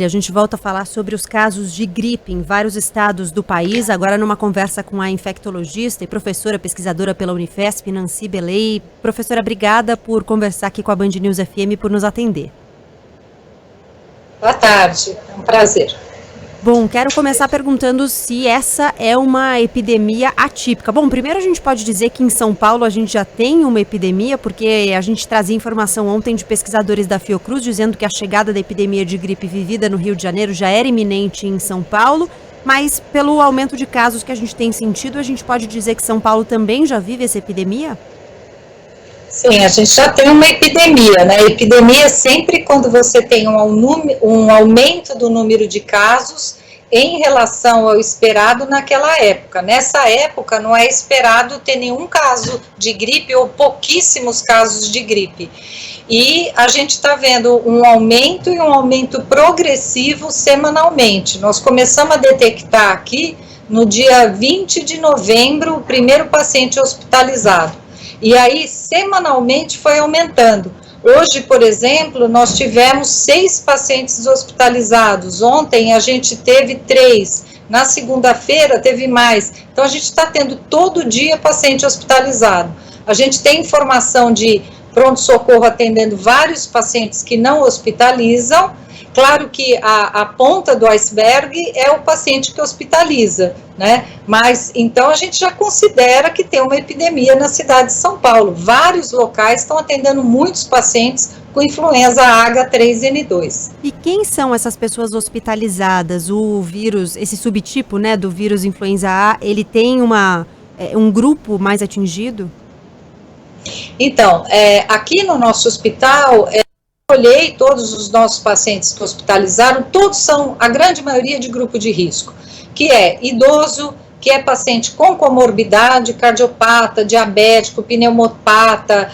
A gente volta a falar sobre os casos de gripe em vários estados do país, agora numa conversa com a infectologista e professora pesquisadora pela Unifesp, Nancy Belay. Professora, obrigada por conversar aqui com a Band News FM, por nos atender. Boa tarde, é um prazer. Bom, quero começar perguntando se essa é uma epidemia atípica. Bom, primeiro a gente pode dizer que em São Paulo a gente já tem uma epidemia, porque a gente trazia informação ontem de pesquisadores da Fiocruz dizendo que a chegada da epidemia de gripe vivida no Rio de Janeiro já era iminente em São Paulo, mas pelo aumento de casos que a gente tem sentido, a gente pode dizer que São Paulo também já vive essa epidemia? Sim, a gente já tem uma epidemia, né? Epidemia é sempre quando você tem um aumento do número de casos em relação ao esperado naquela época. Nessa época não é esperado ter nenhum caso de gripe ou pouquíssimos casos de gripe. E a gente está vendo um aumento e um aumento progressivo semanalmente. Nós começamos a detectar aqui no dia 20 de novembro o primeiro paciente hospitalizado. E aí, semanalmente, foi aumentando. Hoje, por exemplo, nós tivemos 6 pacientes hospitalizados. Ontem, a gente teve 3. Na segunda-feira, teve mais. Então, a gente está tendo todo dia paciente hospitalizado. A gente tem informação de pronto-socorro atendendo vários pacientes que não hospitalizam. Claro que a ponta do iceberg é o paciente que hospitaliza, né? Mas, então, a gente já considera que tem uma epidemia na cidade de São Paulo. Vários locais estão atendendo muitos pacientes com influenza H3N2. E quem são essas pessoas hospitalizadas? O vírus, esse subtipo, né, do vírus influenza A, ele tem um grupo mais atingido? Então, aqui no nosso hospital, olhei todos os nossos pacientes que hospitalizaram, todos são, a grande maioria, de grupo de risco, que é idoso, que é paciente com comorbidade, cardiopata, diabético, pneumopata,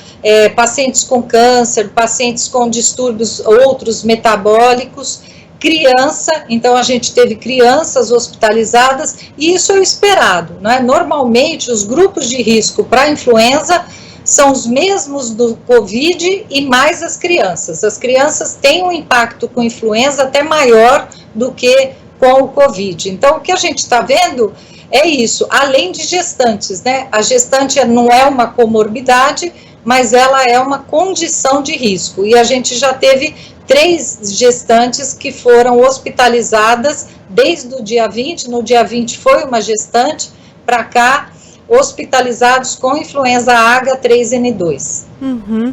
pacientes com câncer, pacientes com distúrbios outros metabólicos, criança, então a gente teve crianças hospitalizadas, e isso é o esperado, né? Normalmente os grupos de risco para influenza são os mesmos do Covid e mais as crianças. As crianças têm um impacto com influenza até maior do que com o Covid. Então, o que a gente está vendo é isso, além de gestantes, né? A gestante não é uma comorbidade, mas ela é uma condição de risco. E a gente já teve 3 gestantes que foram hospitalizadas desde o dia 20, no dia 20 foi uma gestante, para cá, hospitalizados com influenza H3N2. Uhum.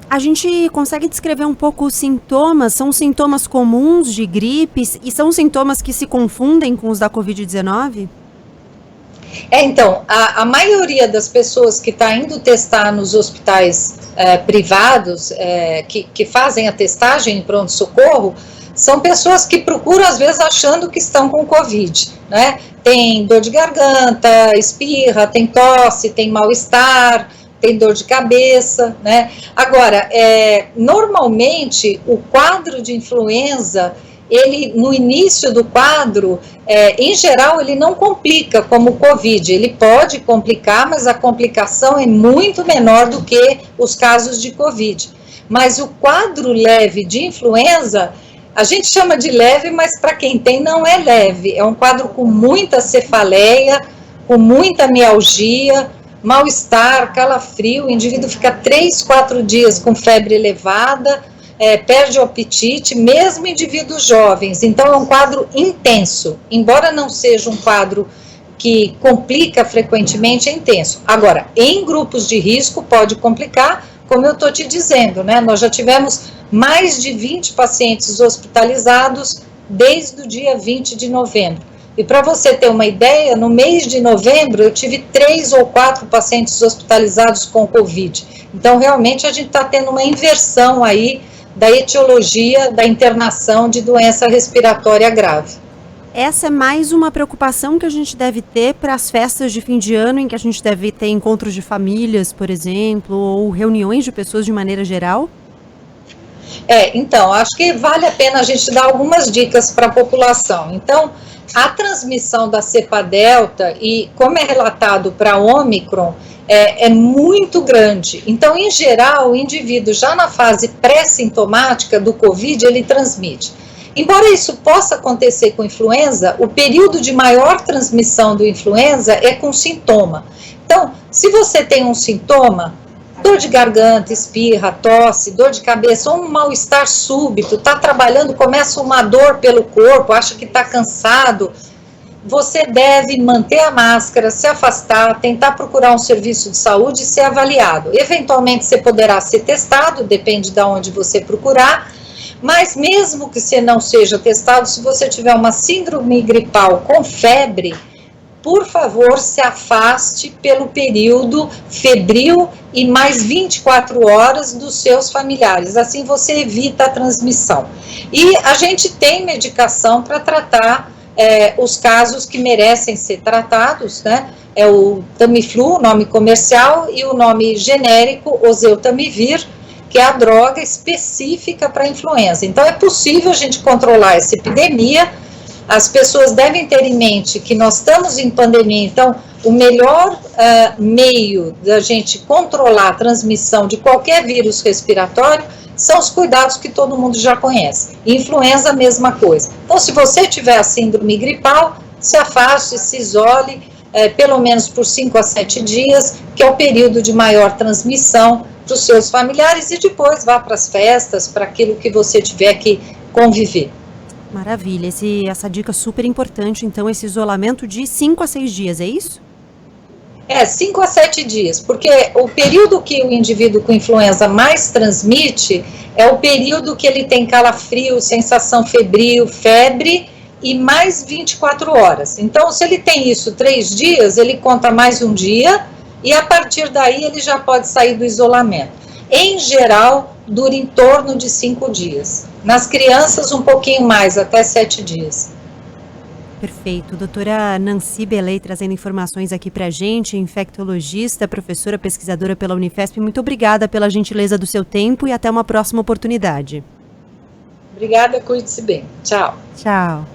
A gente consegue descrever um pouco os sintomas? São sintomas comuns de gripes e são sintomas que se confundem com os da Covid-19? Então, a maioria das pessoas que está indo testar nos hospitais privados, que fazem a testagem em pronto-socorro, são pessoas que procuram, às vezes, achando que estão com Covid, né? Tem dor de garganta, espirra, tem tosse, tem mal-estar, tem dor de cabeça, né? Agora, normalmente, o quadro de influenza, ele, no início do quadro, em geral, ele não complica como o Covid. Ele pode complicar, mas a complicação é muito menor do que os casos de Covid. Mas o quadro leve de influenza, a gente chama de leve, mas para quem tem não é leve. É um quadro com muita cefaleia, com muita mialgia, mal-estar, calafrio, o indivíduo fica 3, 4 dias com febre elevada, perde o apetite, mesmo indivíduos jovens. Então é um quadro intenso, embora não seja um quadro que complica frequentemente, é intenso. Agora, em grupos de risco pode complicar, como eu estou te dizendo, né? Nós já tivemos mais de 20 pacientes hospitalizados desde o dia 20 de novembro. E para você ter uma ideia, no mês de novembro eu tive 3 ou 4 pacientes hospitalizados com Covid. Então, realmente, a gente está tendo uma inversão aí da etiologia da internação de doença respiratória grave. Essa é mais uma preocupação que a gente deve ter para as festas de fim de ano, em que a gente deve ter encontros de famílias, por exemplo, ou reuniões de pessoas de maneira geral? Então, acho que vale a pena a gente dar algumas dicas para a população. Então, a transmissão da cepa delta, e como é relatado para Ômicron, é muito grande. Então, em geral, o indivíduo já na fase pré-sintomática do Covid, ele transmite. Embora isso possa acontecer com influenza, o período de maior transmissão do influenza é com sintoma. Então, se você tem um sintoma, dor de garganta, espirra, tosse, dor de cabeça, ou um mal-estar súbito, está trabalhando, começa uma dor pelo corpo, acha que está cansado, você deve manter a máscara, se afastar, tentar procurar um serviço de saúde e ser avaliado. Eventualmente você poderá ser testado, depende de onde você procurar, mas mesmo que você não seja testado, se você tiver uma síndrome gripal com febre, por favor, se afaste pelo período febril e mais 24 horas dos seus familiares. Assim você evita a transmissão. E a gente tem medicação para tratar os casos que merecem ser tratados, né? É o Tamiflu, o nome comercial, e o nome genérico, Oseltamivir, que é a droga específica para a influenza. Então, é possível a gente controlar essa epidemia. As pessoas devem ter em mente que nós estamos em pandemia, então o melhor meio da gente controlar a transmissão de qualquer vírus respiratório são os cuidados que todo mundo já conhece. Influenza, a mesma coisa. Então, se você tiver a síndrome gripal, se afaste, se isole, pelo menos por 5 a 7 dias, que é o período de maior transmissão para os seus familiares, e depois vá para as festas, para aquilo que você tiver que conviver. Maravilha, essa dica super importante, então, esse isolamento de 5 a 6 dias, é isso? 5 a 7 dias, porque o período que o indivíduo com influenza mais transmite é o período que ele tem calafrio, sensação febril, febre e mais 24 horas. Então, se ele tem isso 3 dias, ele conta mais um dia e a partir daí ele já pode sair do isolamento. Em geral, dura em torno de 5 dias. Nas crianças, um pouquinho mais, até 7 dias. Perfeito. Doutora Nancy Belay trazendo informações aqui pra gente, infectologista, professora, pesquisadora pela Unifesp. Muito obrigada pela gentileza do seu tempo e até uma próxima oportunidade. Obrigada, cuide-se bem. Tchau. Tchau.